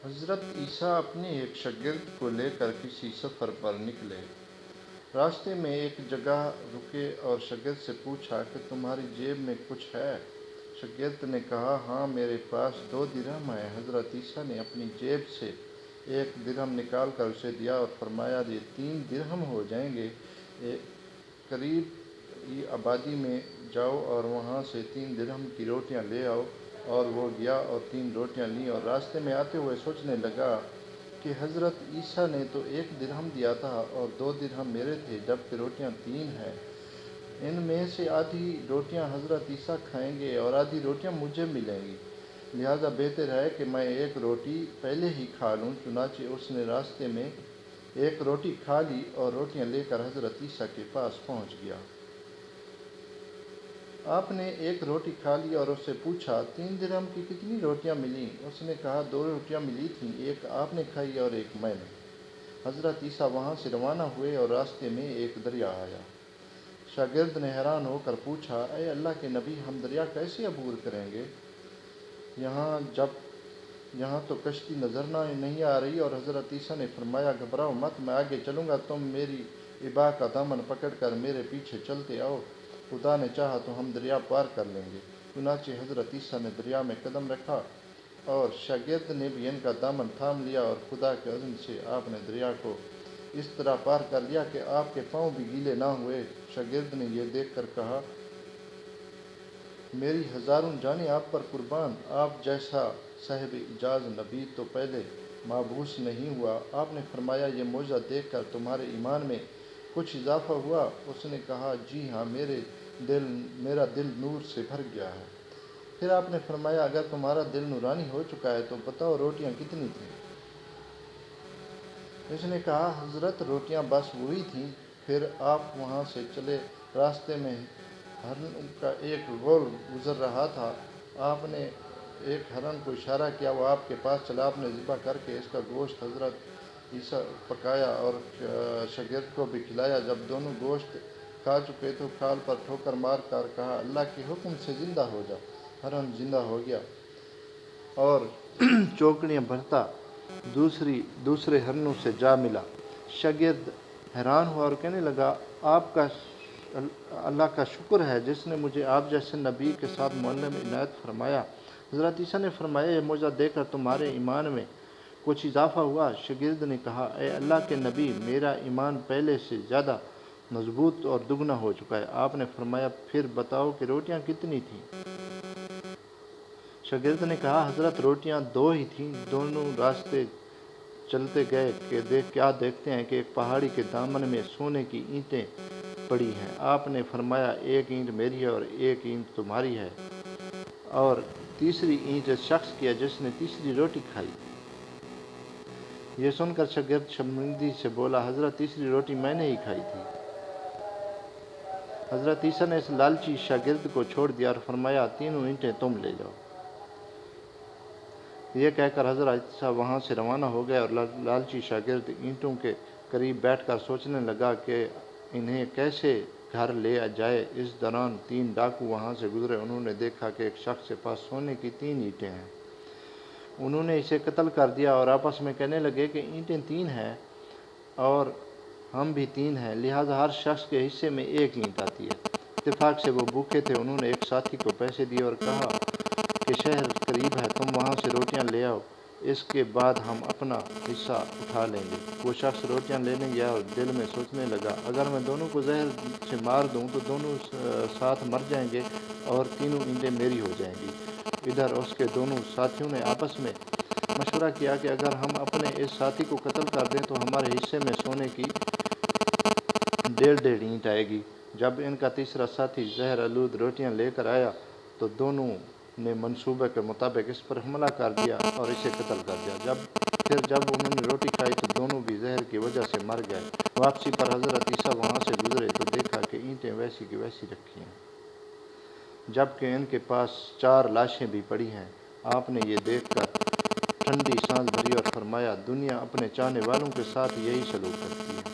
حضرت عیسیٰ اپنے ایک شاگرد کو لے کر کسی سفر پر نکلے۔ راستے میں ایک جگہ رکے اور شاگرد سے پوچھا کہ تمہاری جیب میں کچھ ہے؟ شاگرد نے کہا، ہاں میرے پاس 2 درہم ہیں۔ حضرت عیسیٰ نے اپنی جیب سے 1 درہم نکال کر اسے دیا اور فرمایا، یہ 3 درہم ہو جائیں گے۔ قریب کی آبادی میں جاؤ اور وہاں سے 3 درہم کی روٹیاں لے آؤ۔ اور وہ گیا اور 3 روٹیاں لیں اور راستے میں آتے ہوئے سوچنے لگا کہ حضرت عیسیٰ نے تو 1 درہم دیا تھا اور 2 درہم میرے تھے، جبکہ روٹیاں 3 ہیں۔ ان میں سے آدھی روٹیاں حضرت عیسیٰ کھائیں گے اور آدھی روٹیاں مجھے ملیں گی، لہذا بہتر ہے کہ میں 1 روٹی پہلے ہی کھا لوں۔ چنانچہ اس نے راستے میں 1 روٹی کھا لی اور روٹیاں لے کر حضرت عیسیٰ کے پاس پہنچ گیا۔ آپ نے 1 روٹی کھا لی اور اس سے پوچھا، 3 درہم کی کتنی روٹیاں ملیں؟ اس نے کہا، 2 روٹیاں ملی تھیں، 1 آپ نے کھائی اور 1 میں نے۔ حضرت عیسیٰ وہاں سے روانہ ہوئے اور راستے میں ایک دریا آیا۔ شاگرد نے حیران ہو کر پوچھا، اے اللہ کے نبی، ہم دریا کیسے عبور کریں گے؟ یہاں تو کشتی نظر نہیں آ رہی۔ اور حضرت عیسیٰ نے فرمایا، گھبراؤ مت، میں آگے چلوں گا، تم میری ابا کا دامن پکڑ کر میرے پیچھے چلتے آؤ، خدا نے چاہا تو ہم دریا پار کر لیں گے۔ چنانچہ حضرت عیسیٰ نے دریا میں قدم رکھا اور شاگرد نے بھی ان کا دامن تھام لیا اور خدا کے عزم سے آپ نے دریا کو اس طرح پار کر لیا کہ آپ کے پاؤں بھی گیلے نہ ہوئے۔ شاگرد نے یہ دیکھ کر کہا، میری ہزاروں جانیں آپ پر قربان، آپ جیسا صاحب اعجاز نبی تو پہلے مبعوث نہیں ہوا۔ آپ نے فرمایا، یہ معجزہ دیکھ کر تمہارے ایمان میں کچھ اضافہ ہوا؟ اس نے کہا، جی ہاں، میرا دل نور سے بھر گیا ہے۔ پھر آپ نے فرمایا، اگر تمہارا دل نورانی ہو چکا ہے تو بتاؤ روٹیاں کتنی تھیں؟ اس نے کہا، حضرت روٹیاں بس وہی تھیں۔ پھر آپ وہاں سے چلے۔ راستے میں ہرن کا ایک غول گزر رہا تھا۔ آپ نے ایک ہرن کو اشارہ کیا، وہ آپ کے پاس چلا۔ آپ نے ذبح کر کے اس کا گوشت حضرت عیسیٰ پکایا اور شاگرد کو بھی کھلایا۔ جب دونوں گوشت کھا چکے تو کھال پر ٹھوکر مار کر کہا، اللہ کے حکم سے زندہ ہو جا۔ ہرن زندہ ہو گیا اور چوکڑیاں بھرتا دوسرے ہرنوں سے جا ملا۔ شاگرد حیران ہوا اور کہنے لگا، اللہ کا شکر ہے جس نے مجھے آپ جیسے نبی کے ساتھ معلم عنایت فرمایا۔ حضرت عیسیٰ نے فرمایا، یہ معجزہ دیکھ کر تمہارے ایمان میں کچھ اضافہ ہوا؟ شاگرد نے کہا، اے اللہ کے نبی، میرا ایمان پہلے سے زیادہ مضبوط اور دگنا ہو چکا ہے۔ آپ نے فرمایا، پھر بتاؤ کہ روٹیاں کتنی تھیں؟ شاگرد نے کہا، حضرت روٹیاں 2 ہی تھیں۔ دونوں راستے چلتے گئے کہ کیا دیکھتے ہیں کہ ایک پہاڑی کے دامن میں سونے کی اینٹیں پڑی ہیں۔ آپ نے فرمایا، 1 اینٹ میری ہے اور 1 اینٹ تمہاری ہے، اور تیسری اینٹ اس شخص کی ہے جس نے تیسری روٹی کھائی۔ یہ سن کر شاگرد شرمندگی سے بولا، حضرت تیسری روٹی میں نے ہی کھائی تھی۔ حضرت عیسیٰ نے اس لالچی شاگرد کو چھوڑ دیا اور فرمایا، 3 اینٹیں تم لے جاؤ۔ یہ کہہ کر حضرت عیسیٰ وہاں سے روانہ ہو گئے اور لالچی شاگرد اینٹوں کے قریب بیٹھ کر سوچنے لگا کہ انہیں کیسے گھر لے جائے۔ اس دوران 3 ڈاکو وہاں سے گزرے۔ انہوں نے دیکھا کہ ایک شخص کے پاس سونے کی 3 اینٹیں ہیں۔ انہوں نے اسے قتل کر دیا اور آپس میں کہنے لگے کہ اینٹیں 3 ہیں اور ہم بھی 3 ہیں، لہٰذا ہر شخص کے حصے میں 1 اینٹ آتی ہے۔ اتفاق سے وہ بھوکے تھے۔ انہوں نے ایک ساتھی کو پیسے دیے اور کہا کہ شہر قریب ہے، تم وہاں سے روٹیاں لے آؤ، اس کے بعد ہم اپنا حصہ اٹھا لیں گے۔ وہ شخص روٹیاں لینے گیا اور دل میں سوچنے لگا، اگر میں دونوں کو زہر سے مار دوں تو دونوں ساتھ مر جائیں گے اور 3 اینٹیں میری ہو جائیں گی۔ ادھر اس کے دونوں ساتھیوں نے آپس میں مشورہ کیا کہ اگر ہم اپنے اس ساتھی کو قتل کر دیں تو ہمارے حصے میں سونے کی 1.5 اینٹ آئے گی۔ جب ان کا تیسرا ساتھی زہر آلود روٹیاں لے کر آیا تو دونوں نے منصوبے کے مطابق اس پر حملہ کر دیا اور اسے قتل کر دیا۔ جب انہوں نے روٹی کھائی تو دونوں بھی زہر کی وجہ سے مر گئے۔ واپسی پر حضرت عیسیٰ وہاں سے گزرے تو دیکھا کہ اینٹیں ویسی کی ویسی رکھی ہیں، جبکہ ان کے پاس 4 لاشیں بھی پڑی ہیں۔ آپ نے یہ دیکھ کر ٹھنڈی سانس بھری اور فرمایا، دنیا اپنے چاہنے والوں کے ساتھ یہی سلوک کرتی ہے۔